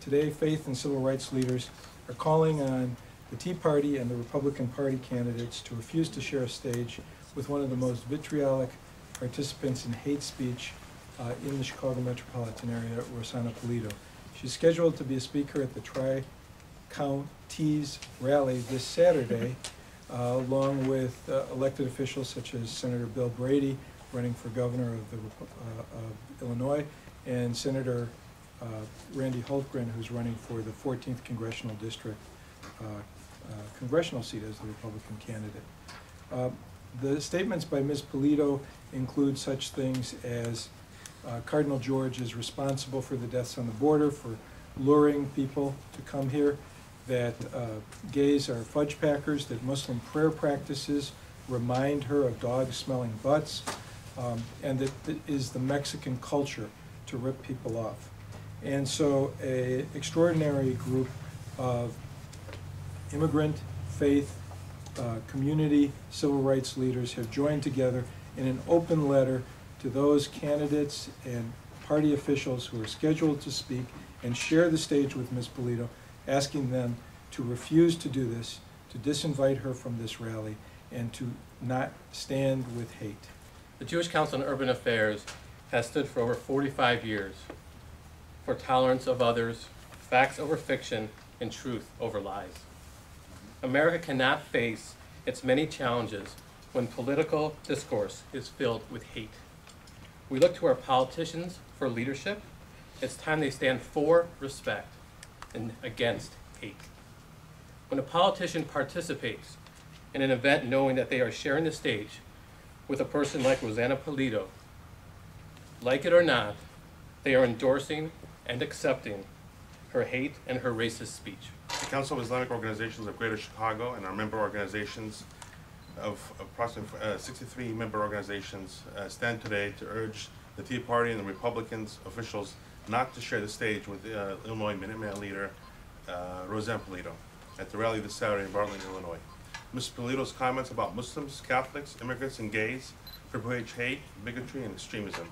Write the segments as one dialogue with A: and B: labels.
A: Today, faith and civil rights leaders are calling on the Tea Party and the Republican Party candidates to refuse to share a stage with one of the most vitriolic participants in hate speech in the Chicago metropolitan area, Rosanna Pulido. She's scheduled to be a speaker at the Tri-Counties rally this Saturday, along with elected officials such as Senator Bill Brady, running for governor of Illinois, and Senator Randy Hultgren, who's running for the 14th Congressional District congressional seat as the Republican candidate. The statements by Ms. Pulido include such things as Cardinal George is responsible for the deaths on the border, for luring people to come here, that gays are fudge packers, that Muslim prayer practices remind her of dogs smelling butts, and that it is the Mexican culture to rip people off. And so an extraordinary group of immigrant, faith, community, civil rights leaders have joined together in an open letter to those candidates and party officials who are scheduled to speak and share the stage with Ms. Pulido, asking them to refuse to do this, to disinvite her from this rally, and to not stand with hate.
B: The Jewish Council on Urban Affairs has stood for over 45 years for tolerance of others, facts over fiction, and truth over lies. America cannot face its many challenges when political discourse is filled with hate. We look to our politicians for leadership. It's time they stand for respect and against hate. When a politician participates in an event knowing that they are sharing the stage with a person like Rosanna Pulido, like it or not, they are endorsing and accepting her hate and her racist speech.
C: The Council of Islamic Organizations of Greater Chicago and our member organizations of approximately 63 member organizations stand today to urge the Tea Party and the Republicans officials not to share the stage with Illinois Minuteman leader Rosanna Pulido at the rally this Saturday in Bartlett, Illinois. Ms. Pulido's comments about Muslims, Catholics, immigrants, and gays perpetuate hate, bigotry, and extremism.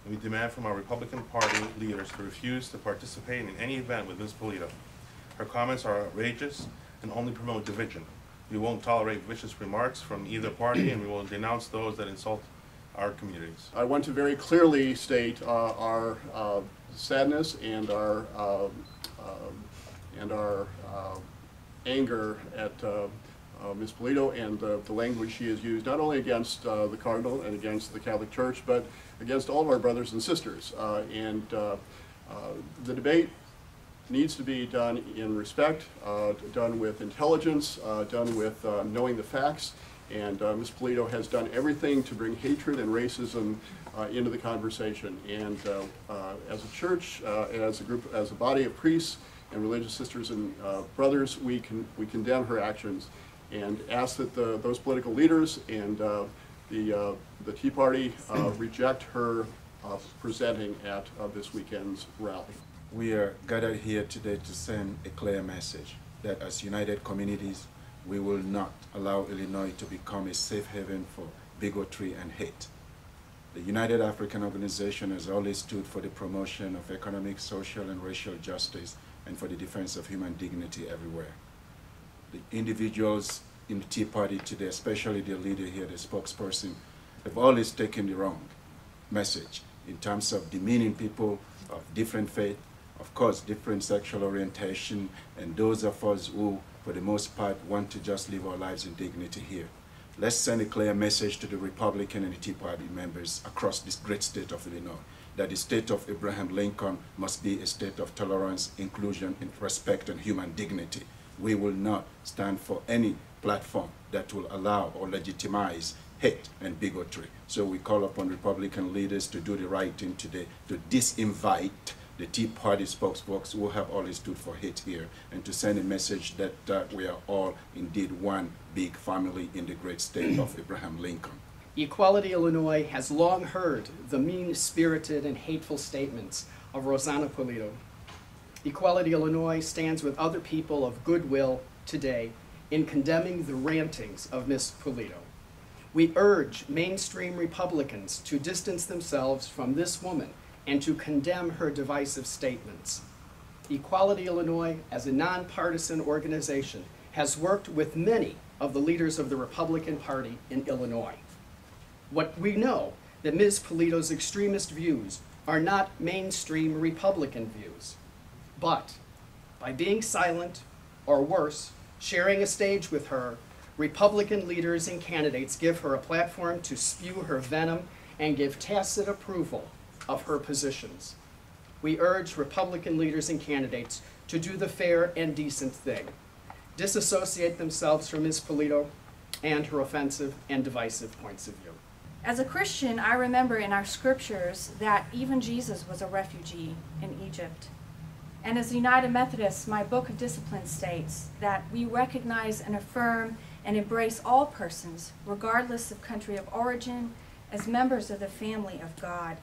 C: We demand from our Republican Party leaders to refuse to participate in any event with Ms. Pulido. Her comments are outrageous and only promote division. We won't tolerate vicious remarks from either party, and we will denounce those that insult our communities.
D: I want to very clearly state our sadness and our anger at Ms. Pulido and the language she has used, not only against the Cardinal and against the Catholic Church, but against all of our brothers and sisters. The debate needs to be done in respect, done with intelligence, done with knowing the facts, and Ms. Pulido has done everything to bring hatred and racism into the conversation. And as a church, as a group, as a body of priests and religious sisters and brothers, we condemn her actions and ask that those political leaders and the Tea Party reject her presenting at this weekend's rally.
E: We are gathered here today to send a clear message that as united communities, we will not allow Illinois to become a safe haven for bigotry and hate. The United African Organization has always stood for the promotion of economic, social, and racial justice and for the defense of human dignity everywhere. The individuals in the Tea Party today, especially the leader here, the spokesperson, have always taken the wrong message in terms of demeaning people of different faith, of course, different sexual orientation, and those of us who, for the most part, want to just live our lives in dignity here. Let's send a clear message to the Republican and the Tea Party members across this great state of Illinois, that the state of Abraham Lincoln must be a state of tolerance, inclusion, and respect and human dignity. We will not stand for any platform that will allow or legitimize hate and bigotry. So we call upon Republican leaders to do the right thing today, to disinvite the Tea Party spokesfolks who have always stood for hate here, and to send a message that we are all indeed one big family in the great state of Abraham Lincoln.
F: Equality Illinois has long heard the mean-spirited and hateful statements of Rosanna Pulido. Equality Illinois stands with other people of goodwill today in condemning the rantings of Ms. Pulido. We urge mainstream Republicans to distance themselves from this woman and to condemn her divisive statements. Equality Illinois, as a nonpartisan organization, has worked with many of the leaders of the Republican Party in Illinois. What we know that Ms. Pulido's extremist views are not mainstream Republican views, but by being silent, or worse, sharing a stage with her, Republican leaders and candidates give her a platform to spew her venom and give tacit approval of her positions. We urge Republican leaders and candidates to do the fair and decent thing, disassociate themselves from Ms. Pulido and her offensive and divisive points of view.
G: As a Christian, I remember in our scriptures that even Jesus was a refugee in Egypt. And as a United Methodist, my Book of Discipline states that we recognize and affirm and embrace all persons, regardless of country of origin, as members of the family of God.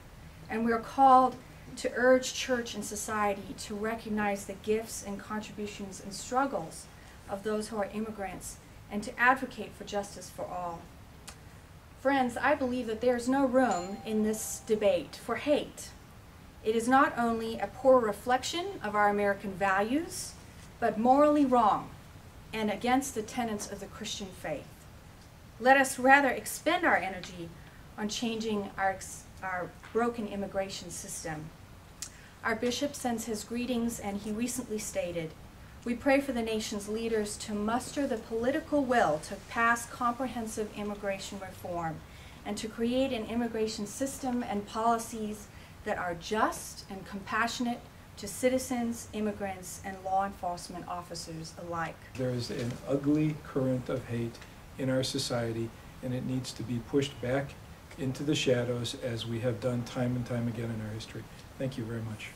G: And we are called to urge church and society to recognize the gifts and contributions and struggles of those who are immigrants and to advocate for justice for all. Friends, I believe that there is no room in this debate for hate. It is not only a poor reflection of our American values, but morally wrong and against the tenets of the Christian faith. Let us rather expend our energy on changing our broken immigration system. Our bishop sends his greetings, and he recently stated, "We pray for the nation's leaders to muster the political will to pass comprehensive immigration reform and to create an immigration system and policies that are just and compassionate to citizens, immigrants, and law enforcement officers alike."
A: There is an ugly current of hate in our society, and it needs to be pushed back into the shadows as we have done time and time again in our history. Thank you very much.